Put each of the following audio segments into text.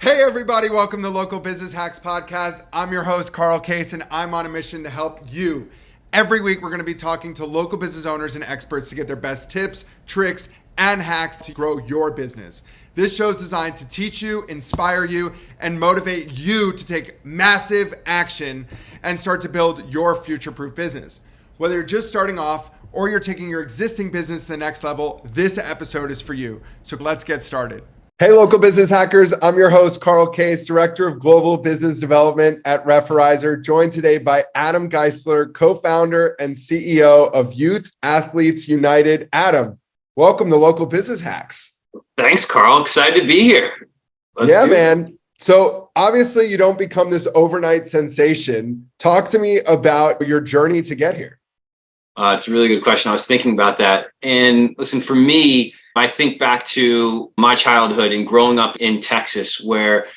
Hey everybody, welcome to Local Business Hacks Podcast. I'm your host, Carl Case, and I'm on a mission to help you. Every week, we're going to be talking to local business owners and experts to get their best tips, tricks, and hacks to grow your business. This show is designed to teach you, inspire you, and motivate you to take massive action and start to build your future-proof business. Whether you're just starting off or you're taking your existing business to the next level, this episode is for you. So let's get started. Hey, local business hackers. I'm your host, Carl Case, Director of Global Business Development at Referrizer, joined today by Adam Geisler, co-founder and CEO of Youth Athletes United. Adam, welcome to Local Business Hacks. Thanks, Carl. Excited to be here. Let's man. So obviously you don't become this overnight sensation. Talk to me about your journey to get here. It's a really good question. I was thinking about that. And listen, for me, I think back to my childhood and growing up in Texas where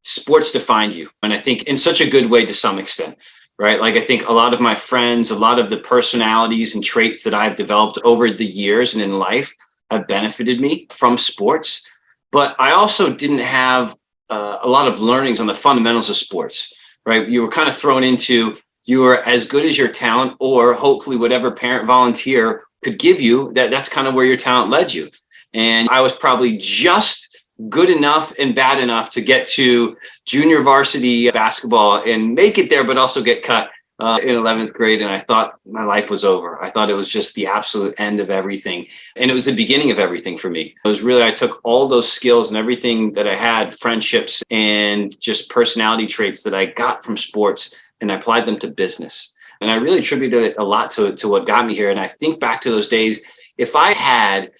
sports defined you. And I think in such a good way to some extent, right? Like I think a lot of my friends, a lot of the personalities and traits that I've developed over the years and in life have benefited me from sports. But I also didn't have a lot of learnings on the fundamentals of sports, right? You were kind of thrown into, you were as good as your talent or hopefully whatever parent volunteer could give you, that's kind of where your talent led you. And I was probably just good enough and bad enough to get to junior varsity basketball and make it there, but also get cut in 11th grade. And I thought my life was over. I thought it was just the absolute end of everything. And it was the beginning of everything for me. It was really, I took all those skills and everything that I had, friendships and just personality traits that I got from sports, and I applied them to business. And I really attributed it a lot to what got me here. And I think back to those days, if I had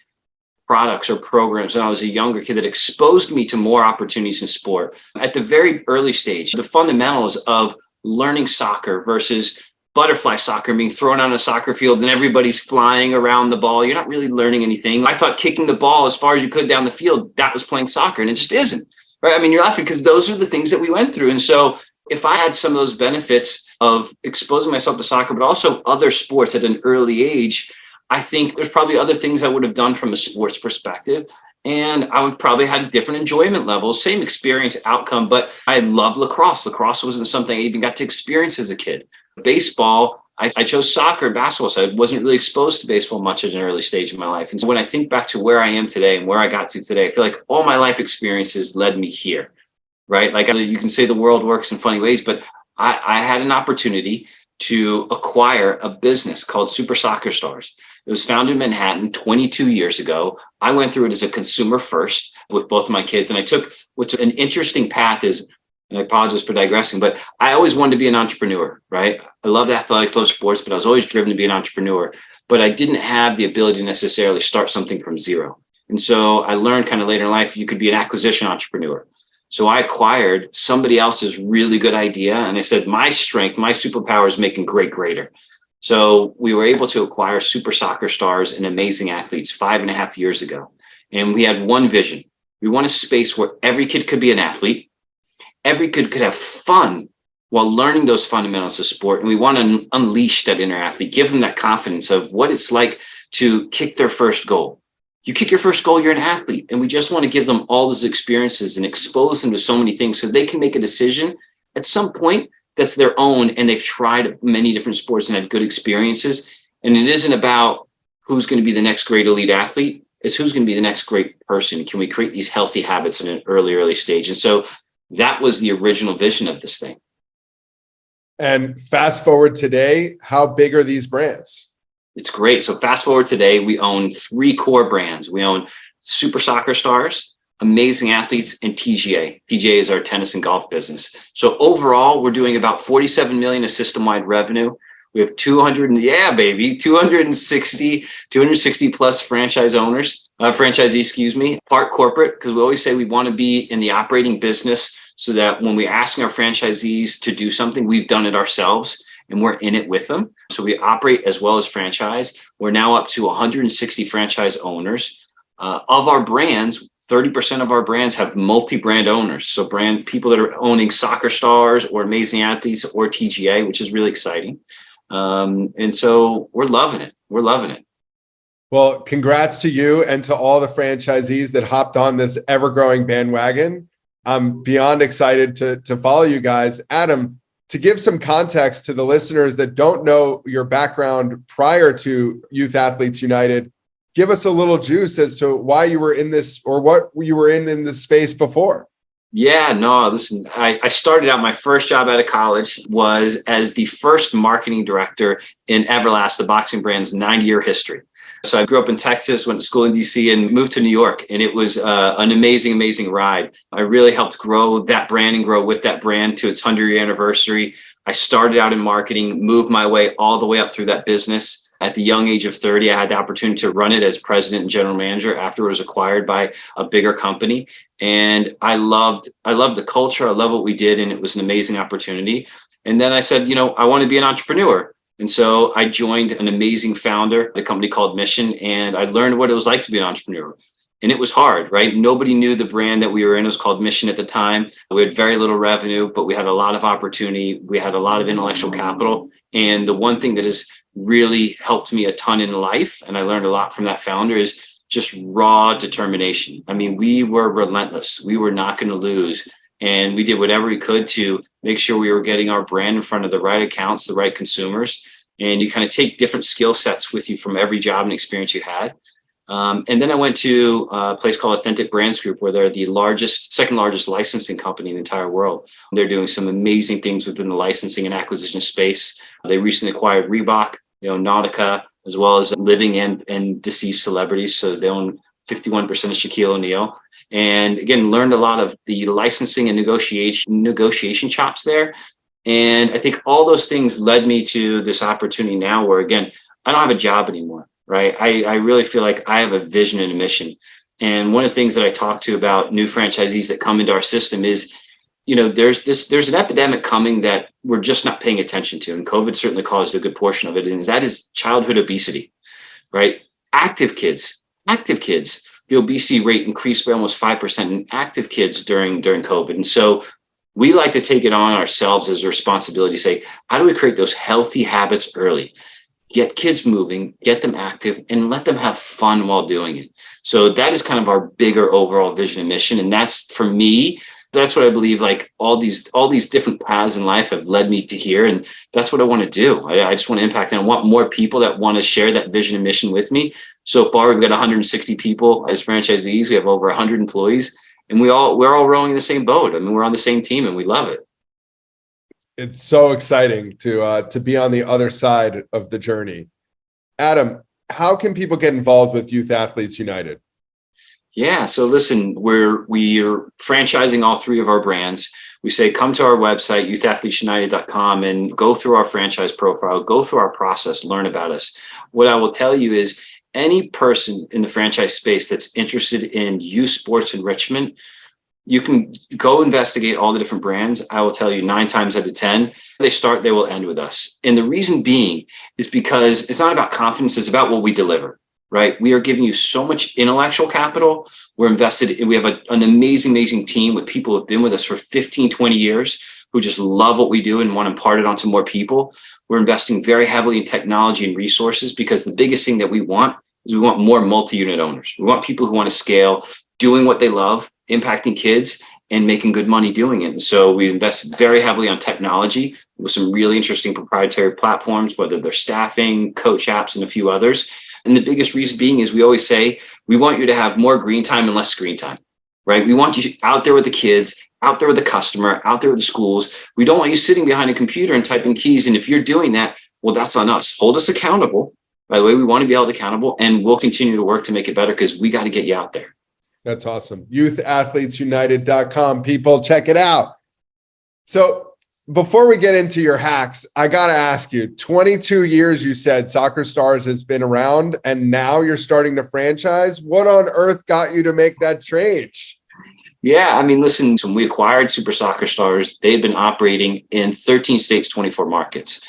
products or programs when I was a younger kid that exposed me to more opportunities in sport at the very early stage, the fundamentals of learning soccer versus butterfly soccer, being thrown on a soccer field and everybody's flying around the ball. You're not really learning anything. I thought kicking the ball as far as you could down the field, that was playing soccer, and it just isn't, right? I mean, you're laughing because those are the things that we went through. And so if I had some of those benefits of exposing myself to soccer, but also other sports at an early age, I think there's probably other things I would have done from a sports perspective. And I would probably had different enjoyment levels, same experience outcome, but I love lacrosse. Lacrosse wasn't something I even got to experience as a kid. Baseball, I chose soccer and basketball, so I wasn't really exposed to baseball much at an early stage in my life. And so when I think back to where I am today and where I got to today, I feel like all my life experiences led me here, right? Like you can say the world works in funny ways, but I had an opportunity to acquire a business called Super Soccer Stars. It was founded in Manhattan 22 years ago. I went through it as a consumer first with both of my kids. And I took what's an interesting path is, and I apologize for digressing, but I always wanted to be an entrepreneur, right? I loved athletics, loved sports, but I was always driven to be an entrepreneur. But I didn't have the ability to necessarily start something from zero. And so I learned kind of later in life, you could be an acquisition entrepreneur. So I acquired somebody else's really good idea. And I said, my strength, my superpower is making greater. So we were able to acquire Super Soccer Stars and amazing athletes 5.5 years ago. And we had one vision. We want a space where every kid could be an athlete. Every kid could have fun while learning those fundamentals of sport. And we want to unleash that inner athlete, give them that confidence of what it's like to kick their first goal. You kick your first goal, you're an athlete. And we just want to give them all those experiences and expose them to so many things so they can make a decision at some point that's their own. And they've tried many different sports and had good experiences. And it isn't about who's going to be the next great elite athlete. It's who's going to be the next great person. Can we create these healthy habits in an early stage? And so that was the original vision of this thing. And fast forward today, how big are these brands? It's great. So fast forward today, we own 3 core brands. We own Super Soccer Stars, Amazing Athletes, and TGA. TGA is our tennis and golf business. So overall, we're doing about 47 million of system-wide revenue. We have 260 plus franchisees, part corporate, because we always say we want to be in the operating business so that when we're asking our franchisees to do something, we've done it ourselves and we're in it with them. So we operate as well as franchise. We're now up to 160 franchise owners. Of our brands, 30% of our brands have multi-brand owners. So people that are owning Soccer Stars or Amazing Athletes or TGA, which is really exciting. And so we're loving it. Well, congrats to you and to all the franchisees that hopped on this ever-growing bandwagon. I'm beyond excited to follow you guys. Adam, to give some context to the listeners that don't know your background prior to Youth Athletes United, give us a little juice as to why you were in this or what you were in this space before. Yeah, no, listen, I started out, my first job out of college was as the first marketing director in Everlast, the boxing brand's 90-year history. So I grew up in Texas, went to school in DC, and moved to New York. And it was an amazing, amazing ride. I really helped grow that brand and grow with that brand to its 100-year anniversary. I started out in marketing, moved my way all the way up through that business. At the young age of 30, I had the opportunity to run it as president and general manager after it was acquired by a bigger company. And I loved the culture. I love what we did. And it was an amazing opportunity. And then I said, I want to be an entrepreneur. And so I joined an amazing founder at a company called Mission, and I learned what it was like to be an entrepreneur. And it was hard, right? Nobody knew the brand that we were in. It was called Mission at the time. We had very little revenue, but we had a lot of opportunity. We had a lot of intellectual capital. And the one thing that has really helped me a ton in life, and I learned a lot from that founder, is just raw determination. I mean, we were relentless. We were not going to lose. And we did whatever we could to make sure we were getting our brand in front of the right accounts, the right consumers. And you kind of take different skill sets with you from every job and experience you had. And then I went to a place called Authentic Brands Group, where they're the second largest licensing company in the entire world. They're doing some amazing things within the licensing and acquisition space. They recently acquired Reebok, they own Nautica, as well as living and deceased celebrities. So they own 51% of Shaquille O'Neal. And again, learned a lot of the licensing and negotiation chops there. And I think all those things led me to this opportunity now where, again, I don't have a job anymore, right? I really feel like I have a vision and a mission. And one of the things that I talk to about new franchisees that come into our system is, there's an epidemic coming that we're just not paying attention to. And COVID certainly caused a good portion of it. And that is childhood obesity, right? Active kids, the obesity rate increased by almost 5% in active kids during COVID. And so we like to take it on ourselves as a responsibility to say, how do we create those healthy habits early? Get kids moving, get them active, and let them have fun while doing it. So that is kind of our bigger overall vision and mission. And that's, for me, that's what I believe, like all these different paths in life have led me to here. And that's what I want to do. I just want to impact, and I want more people that want to share that vision and mission with me. So far, we've got 160 people as franchisees. We have over 100 employees, and we're all rowing in the same boat. I mean, we're on the same team, and we love it. It's so exciting to be on the other side of the journey. Adam, how can people get involved with Youth Athletes United? Yeah. So listen, we're franchising all three of our brands. We say, come to our website, youthathletesunited.com, and go through our franchise profile, go through our process, learn about us. What I will tell you is any person in the franchise space that's interested in youth sports enrichment, you can go investigate all the different brands. I will tell you 9 times out of 10, they will end with us. And the reason being is because it's not about confidence, it's about what we deliver. Right? We are giving you so much intellectual capital. We're invested in, we have an amazing team with people who have been with us for 15, 20 years who just love what we do and want to impart it onto more people. We're investing very heavily in technology and resources because the biggest thing that we want is we want more multi-unit owners. We want people who want to scale, doing what they love, impacting kids, and making good money doing it. And so we invest very heavily on technology with some really interesting proprietary platforms, whether they're staffing, coach apps, and a few others. And the biggest reason being is we always say, we want you to have more green time and less screen time, right? We want you out there with the kids, out there with the customer, out there with the schools. We don't want you sitting behind a computer and typing keys. And if you're doing that, well, that's on us. Hold us accountable. By the way, we want to be held accountable, and we'll continue to work to make it better because we got to get you out there. That's awesome. Youthathletesunited.com. People, check it out. So before we get into your hacks, I got to ask you, 22 years, you said Soccer Stars has been around, and now you're starting to franchise. What on earth got you to make that change? Yeah, I mean, listen, when we acquired Super Soccer Stars, they've been operating in 13 states, 24 markets.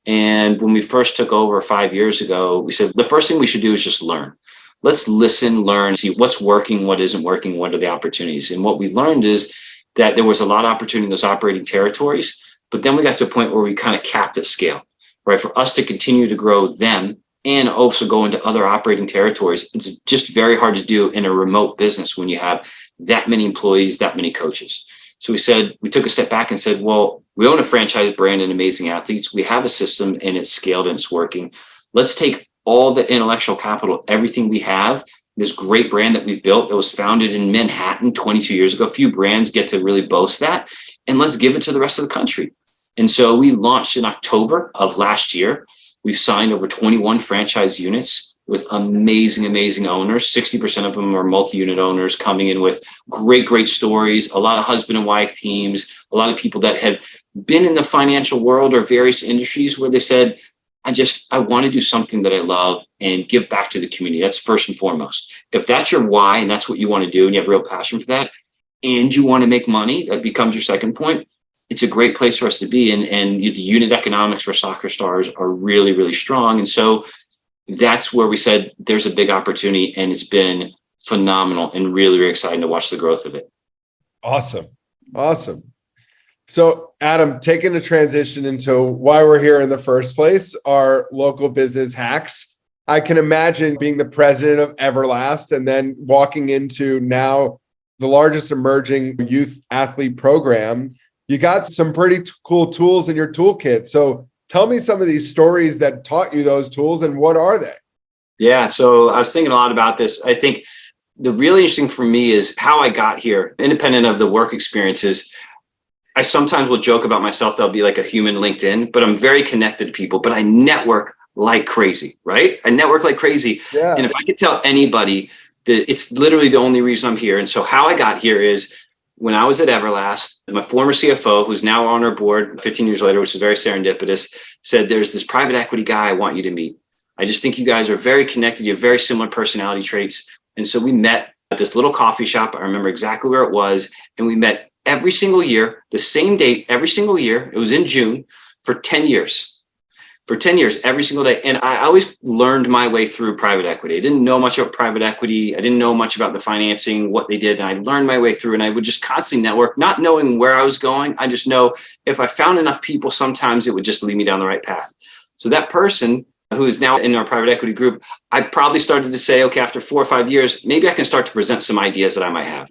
And when we first took over 5 years ago, we said the first thing we should do is just learn. Let's listen, learn, see what's working, what isn't working, what are the opportunities. And what we learned is that there was a lot of opportunity in those operating territories, but then we got to a point where we kind of capped at scale, right? For us to continue to grow them and also go into other operating territories, it's just very hard to do in a remote business when you have that many employees, that many coaches. So we took a step back and said, well, we own a franchise brand and amazing athletes. We have a system and it's scaled and it's working. Let's take all the intellectual capital, everything we have, this great brand that we've built that was founded in Manhattan 22 years ago. Few brands get to really boast that. And let's give it to the rest of the country. And so we launched in October of last year. We've signed over 21 franchise units with amazing owners. 60% of them are multi-unit owners coming in with great stories, a lot of husband and wife teams, a lot of people that have been in the financial world or various industries where they said, I want to do something that I love and give back to the community. That's first and foremost. If that's your why and that's what you want to do and you have real passion for that and you want to make money, that becomes your second point. It's a great place for us to be. And the unit economics for Soccer Stars are really strong. And so that's where we said there's a big opportunity, and it's been phenomenal and really exciting to watch the growth of it. Awesome. So Adam, taking a transition into why we're here in the first place, our local business hacks. I can imagine being the president of Everlast and then walking into now the largest emerging youth athlete program. You got some pretty cool tools in your toolkit. So tell me some of these stories that taught you those tools and what are they? Yeah, so I was thinking a lot about this. I think the really interesting for me is how I got here, independent of the work experiences. I sometimes will joke about myself that I'll be like a human LinkedIn, but I'm very connected to people, but I network like crazy, right? I network like crazy. Yeah. And if I could tell anybody that it's literally the only reason I'm here. And so how I got here is when I was at Everlast, my former CFO, who's now on our board 15 years later, which is very serendipitous, said, there's this private equity guy I want you to meet. I just think you guys are very connected. You have very similar personality traits. And so we met at this little coffee shop. I remember exactly where it was. And we met every single year, the same date, every single year. It was in June for 10 years. For 10 years, every single day. And I always learned my way through private equity. I didn't know much about private equity. I didn't know much about the financing, what they did. And I learned my way through, and I would just constantly network, not knowing where I was going. I just know if I found enough people, sometimes it would just lead me down the right path. So that person who is now in our private equity group, I probably started to say, okay, after 4 or 5 years, maybe I can start to present some ideas that I might have.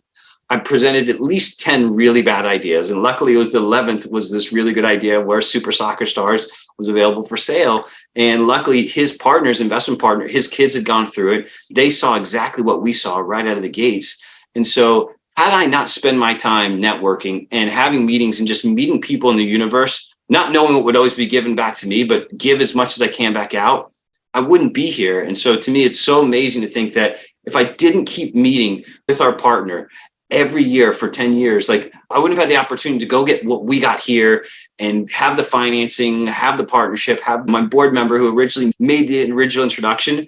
I presented at least 10 really bad ideas. And luckily it was the 11th was this really good idea where Super Soccer Stars was available for sale. And luckily his partners, investment partner, his kids had gone through it. They saw exactly what we saw right out of the gates. And so had I not spend my time networking and having meetings and just meeting people in the universe, not knowing what would always be given back to me, but give as much as I can back out, I wouldn't be here. And so to me, it's so amazing to think that if I didn't keep meeting with our partner every year for 10 years, like I wouldn't have had the opportunity to go get what we got here and have the financing, have the partnership, have my board member who originally made the original introduction.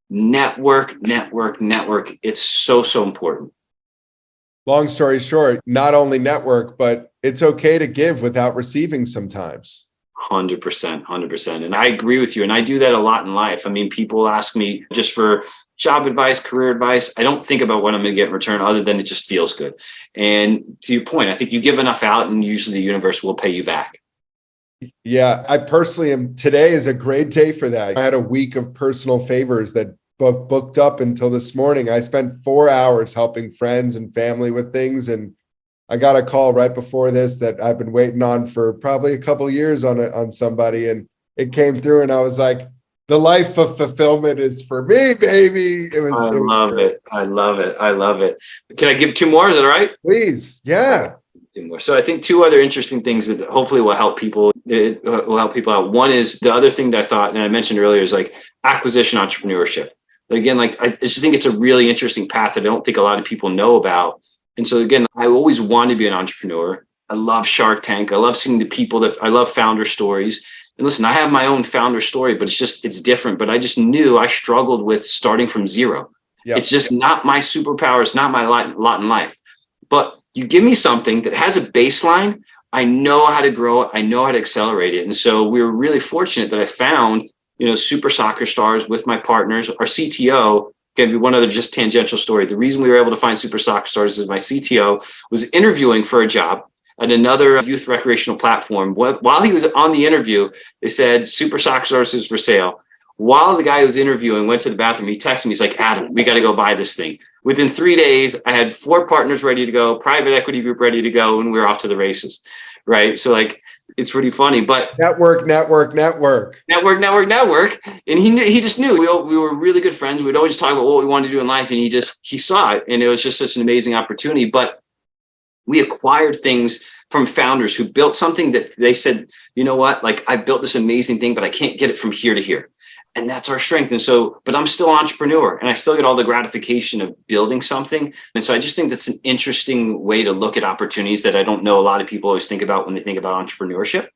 Network. It's so important. Long story short, not only network, but it's okay to give without receiving sometimes. 100%. And I agree with you. And I do that a lot in life. I mean, people ask me just for job advice, career advice. I don't think about what I'm going to get in return other than it just feels good. And to your point, I think you give enough out and usually the universe will pay you back. Yeah, I personally am. Today is a great day for that. I had a week of personal favors that booked up until this morning. I spent 4 hours helping friends and family with things. And I got a call right before this that I've been waiting on for probably a couple of years on somebody. And it came through and I was like, the life of fulfillment is for me, baby. I love it. Can I give 2 more? Is that all right? Please. Yeah. 2 more. So I think 2 other interesting things that hopefully will help people. It will help people out. One is the other thing that I thought, and I mentioned earlier, is like acquisition entrepreneurship. Again, like I just think it's a really interesting path that I don't think a lot of people know about. And so again, I always wanted to be an entrepreneur. I love Shark Tank. I love seeing the people that I love founder stories. And listen, I have my own founder story, but it's different. But I just knew I struggled with starting from zero. Yep. It's just not my superpower. It's not my lot in life. But you give me something that has a baseline. I know how to grow it. I know how to accelerate it. And so we were really fortunate that I found, Super Soccer Stars with my partners. Our CTO, give you one other just tangential story. The reason we were able to find Super Soccer Stars is my CTO was interviewing for a job at another youth recreational platform. While he was on the interview, they said Super Soccer Stars is for sale. While the guy who was interviewing went to the bathroom, he texted me. He's like, Adam, we got to go buy this thing. Within 3 days, I had 4 partners ready to go, private equity group ready to go, and we were off to the races, right? So like, it's pretty funny, but network. And he just knew we were really good friends. We'd always talk about what we wanted to do in life, and he saw it, and it was just such an amazing opportunity. But we acquired things from founders who built something that they said, you know what, like I built this amazing thing, but I can't get it from here to here. And that's our strength. And so, but I'm still an entrepreneur and I still get all the gratification of building something. And so I just think that's an interesting way to look at opportunities that I don't know a lot of people always think about when they think about entrepreneurship.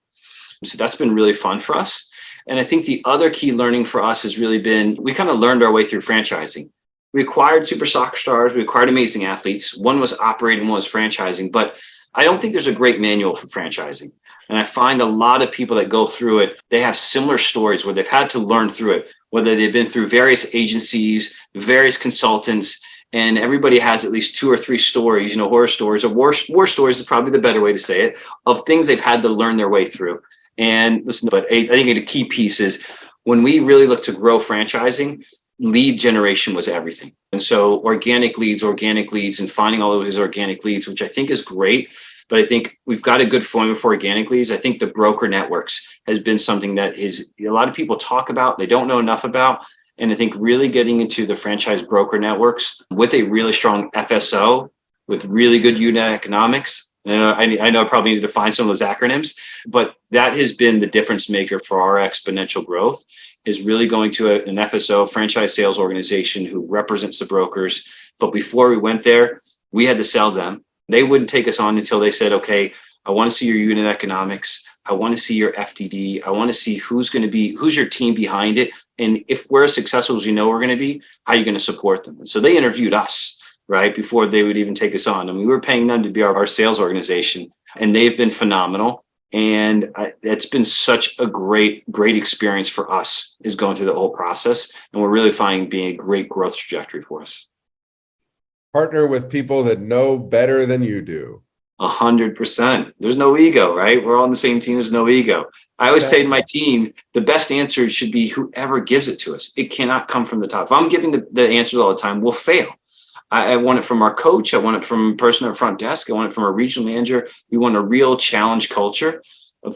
So that's been really fun for us. And I think the other key learning for us has really been, we kind of learned our way through franchising. We acquired super soccer stars, we acquired amazing athletes. One was operating, one was franchising, but I don't think there's a great manual for franchising. And I find a lot of people that go through it, they have similar stories where they've had to learn through it, whether they've been through various agencies, various consultants, and everybody has at least 2 or 3 stories, horror stories or war stories is probably the better way to say it, of things they've had to learn their way through. And listen, but I think the key piece is when we really look to grow franchising, lead generation was everything. And so organic leads, and finding all of those organic leads, which I think is great. But I think we've got a good formula for organic leads. I think the broker networks has been something that is a lot of people talk about, they don't know enough about. And I think really getting into the franchise broker networks with a really strong FSO, with really good unit economics. I know I probably need to define some of those acronyms, but that has been the difference maker for our exponential growth, is really going to an FSO, franchise sales organization, who represents the brokers. But before we went there, we had to sell them. They wouldn't take us on until they said, okay, I want to see your unit economics. I want to see your FTD. I want to see who's your team behind it. And if we're as successful as we're going to be, how are you going to support them? And so they interviewed us, right, before they would even take us on. And we were paying them to be our sales organization. And they've been phenomenal. And it's been such a great experience for us, is going through the whole process. And we're really finding being a great growth trajectory for us. Partner with people that know better than you do. 100%. There's no ego, right? We're all on the same team. There's no ego. I always say to my team, the best answer should be whoever gives it to us. It cannot come from the top. If I'm giving the answers all the time, we'll fail. I want it from our coach. I want it from a person at front desk. I want it from a regional manager. We want a real challenge culture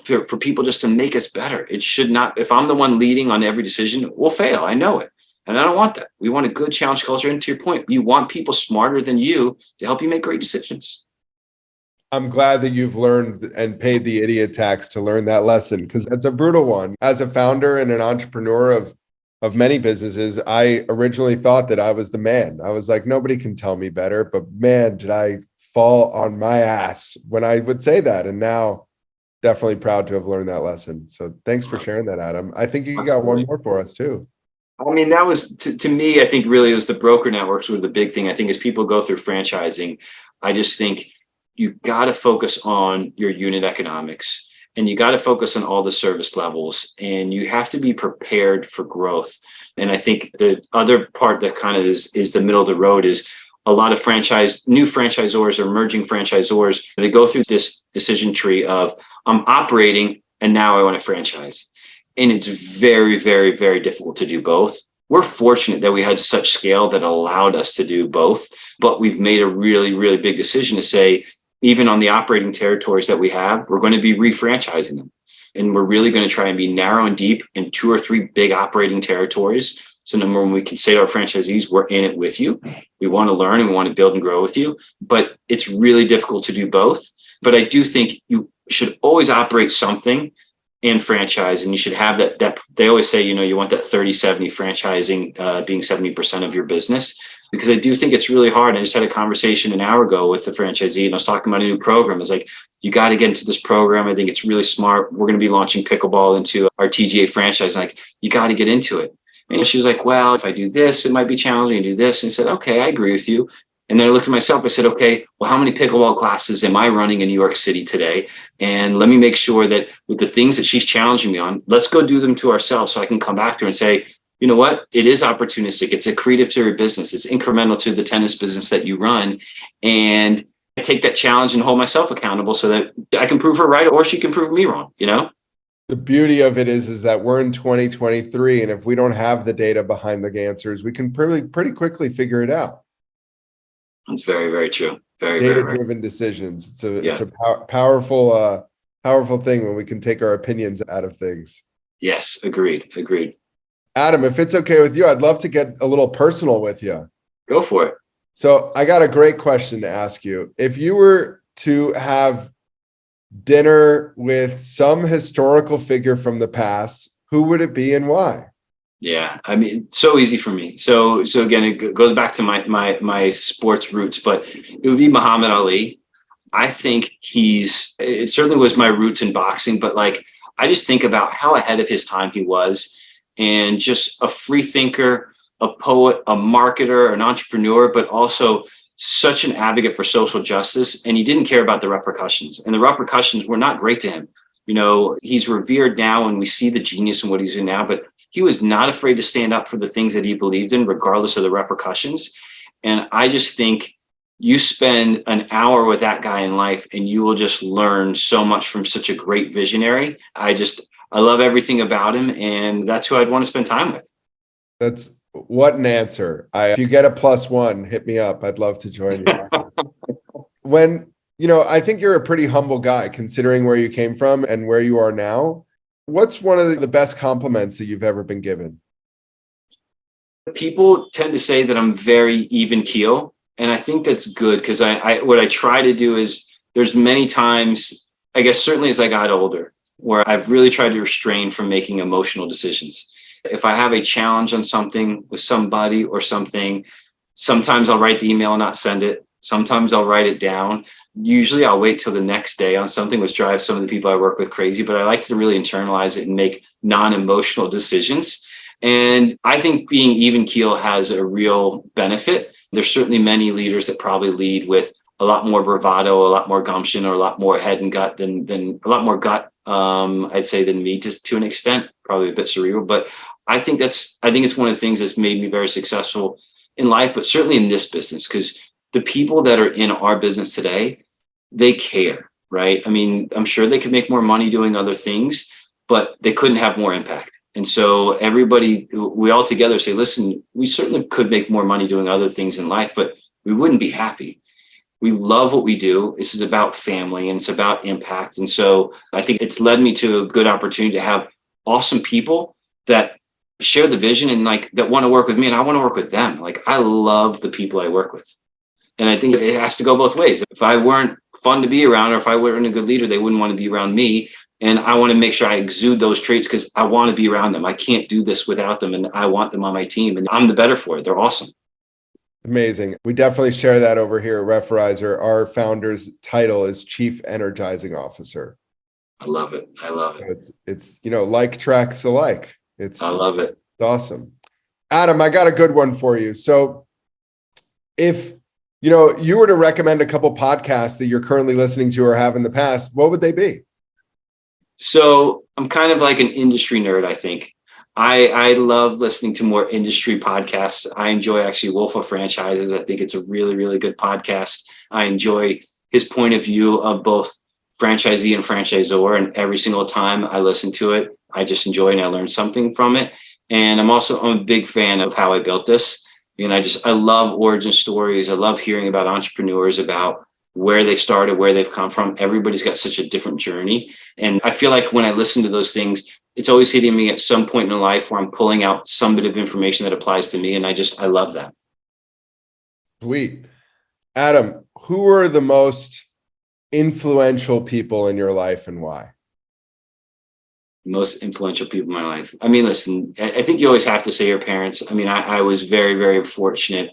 for people just to make us better. It should not, if I'm the one leading on every decision, we'll fail. I know it. And I don't want that. We want a good challenge culture. And to your point, you want people smarter than you to help you make great decisions. I'm glad that you've learned and paid the idiot tax to learn that lesson, because that's a brutal one. As a founder and an entrepreneur of many businesses, I originally thought that I was the man. I was like, nobody can tell me better. But man, did I fall on my ass when I would say that. And now definitely proud to have learned that lesson. So thanks for sharing that, Adam. I think you got one more for us too. I mean, that was, to me, I think really it was the broker networks were the big thing. I think as people go through franchising, I just think you got to focus on your unit economics, and you got to focus on all the service levels, and you have to be prepared for growth. And I think the other part that kind of is the middle of the road is a lot of new franchisors or emerging franchisors, they go through this decision tree of I'm operating and now I want to franchise. And it's very, very, very difficult to do both. We're fortunate that we had such scale that allowed us to do both, but we've made a really, really big decision to say, even on the operating territories that we have, we're going to be refranchising them. And we're really going to try and be narrow and deep in 2 or 3 big operating territories. So number one, we can say to our franchisees, we're in it with you. We want to learn and we want to build and grow with you, but it's really difficult to do both. But I do think you should always operate something and franchise, and you should have that they always say, you want that 30-70 franchising being 70% of your business, because I do think it's really hard. I just had a conversation an hour ago with the franchisee, and I was talking about a new program. It's like, you got to get into this program. I think it's really smart. We're going to be launching pickleball into our TGA franchise. Like, you got to get into it. And she was like, well, if I do this, it might be challenging to do this. And I said, okay, I agree with you. And then I looked at myself, I said, okay, well, how many pickleball classes am I running in New York City today? And let me make sure that with the things that she's challenging me on, let's go do them to ourselves so I can come back to her and say, you know what? It is opportunistic. It's accretive to your business. It's incremental to the tennis business that you run. And I take that challenge and hold myself accountable so that I can prove her right or she can prove me wrong, The beauty of it is that we're in 2023. And if we don't have the data behind the answers, we can pretty quickly figure it out. That's very, very true. Very, very, very. Data-driven decisions. Yeah. It's a powerful thing when we can take our opinions out of things. Yes. Agreed. Agreed. Adam, if it's okay with you, I'd love to get a little personal with you. Go for it. So I got a great question to ask you. If you were to have dinner with some historical figure from the past, who would it be and why? Yeah, I mean, so easy for me. So again, it goes back to my sports roots, but it would be Muhammad Ali. I think it certainly was my roots in boxing, but like, I just think about how ahead of his time he was, and just a free thinker, a poet, a marketer, an entrepreneur, but also such an advocate for social justice. And he didn't care about the repercussions, and the repercussions were not great to him. He's revered now and we see the genius in what he's doing now, but he was not afraid to stand up for the things that he believed in, regardless of the repercussions. And I just think you spend an hour with that guy in life and you will just learn so much from such a great visionary. I love everything about him, and that's who I'd want to spend time with. That's what an answer. If you get a +1, hit me up. I'd love to join you. I think you're a pretty humble guy considering where you came from and where you are now. What's one of the best compliments that you've ever been given? People tend to say that I'm very even keel, and I think that's good, because what I try to do is, there's many times, I guess certainly as I got older, where I've really tried to restrain from making emotional decisions. If I have a challenge on something with somebody or something, sometimes I'll write the email and not send it. Sometimes I'll write it down. Usually I'll wait till the next day on something, which drives some of the people I work with crazy, but I like to really internalize it and make non-emotional decisions. And I think being even keel has a real benefit. There's certainly many leaders that probably lead with a lot more bravado, a lot more gumption, or a lot more head and gut than a lot more gut, I'd say, than me, just to an extent, probably a bit cerebral. But I think it's one of the things that's made me very successful in life, but certainly in this business, because the people that are in our business today, they care, right? I mean, I'm sure they could make more money doing other things, but they couldn't have more impact. And so we all together say, listen, we certainly could make more money doing other things in life, but we wouldn't be happy. We love what we do. This is about family and it's about impact. And so I think it's led me to a good opportunity to have awesome people that share the vision and that want to work with me, and I want to work with them. Like, I love the people I work with. And I think it has to go both ways. If I weren't fun to be around, or if I weren't a good leader, they wouldn't want to be around me. And I want to make sure I exude those traits because I want to be around them. I can't do this without them, and I want them on my team, and I'm the better for it. They're awesome. Amazing. We definitely share that over here at Referrizer. Our founder's title is Chief Energizing Officer. I love it. I love it. It's like tracks alike. I love it. It's awesome. Adam, I got a good one for you. So if you were to recommend a couple podcasts that you're currently listening to or have in the past, what would they be? So I'm kind of like an industry nerd, I think. I love listening to more industry podcasts. I enjoy actually Wolf of Franchises. I think it's a really, really good podcast. I enjoy his point of view of both franchisee and franchisor. And every single time I listen to it, I just enjoy it and I learn something from it. And I'm a big fan of How I Built This. And I love origin stories. I love hearing about entrepreneurs, about where they started, where they've come from. Everybody's got such a different journey. And I feel like when I listen to those things, it's always hitting me at some point in life where I'm pulling out some bit of information that applies to me. And I love that. Sweet. Adam, who are the most influential people in your life and why? Most influential people in my life. I mean, listen, I think you always have to say your parents. I mean, I was very, very fortunate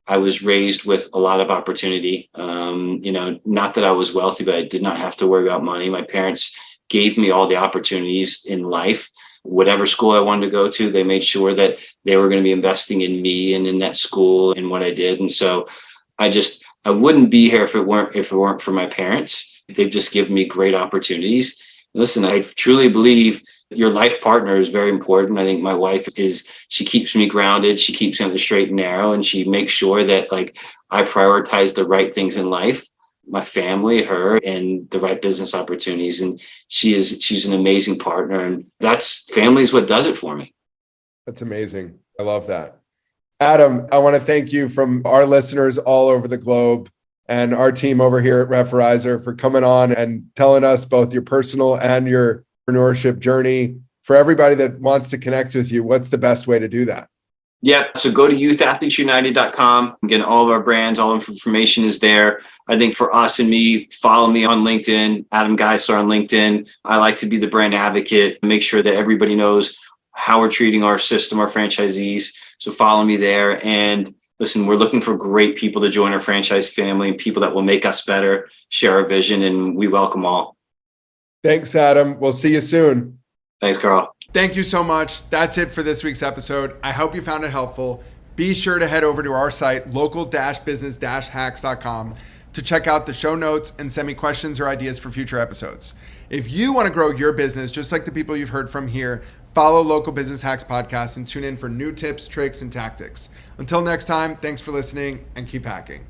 I was raised with a lot of opportunity. Not that I was wealthy, but I did not have to worry about money. My parents gave me all the opportunities in life. Whatever school I wanted to go to, they made sure that they were going to be investing in me and in that school and what I did. And so I wouldn't be here if it weren't for my parents. They've just given me great opportunities. Listen, I truly believe your life partner is very important. I think my wife she keeps me grounded. She keeps me on the straight and narrow, and she makes sure that I prioritize the right things in life, my family, her, and the right business opportunities. And she's an amazing partner, and family is what does it for me. That's amazing. I love that. Adam, I want to thank you from our listeners all over the globe and our team over here at Referrizer for coming on and telling us both your personal and your entrepreneurship journey. For everybody that wants to connect with you, what's the best way to do that? Yeah. So go to youthathletesunited.com. Again, all of our brands, all information is there. I think for us and me, follow me on LinkedIn, Adam Geisler on LinkedIn. I like to be the brand advocate, make sure that everybody knows how we're treating our system, our franchisees. So follow me there. And listen, we're looking for great people to join our franchise family and people that will make us better, share our vision, and we welcome all. Thanks, Adam. We'll see you soon. Thanks, Carl. Thank you so much. That's it for this week's episode. I hope you found it helpful. Be sure to head over to our site, local-business-hacks.com, to check out the show notes and send me questions or ideas for future episodes. If you want to grow your business, just like the people you've heard from here, follow Local Business Hacks Podcast and tune in for new tips, tricks, and tactics. Until next time, thanks for listening and keep hacking.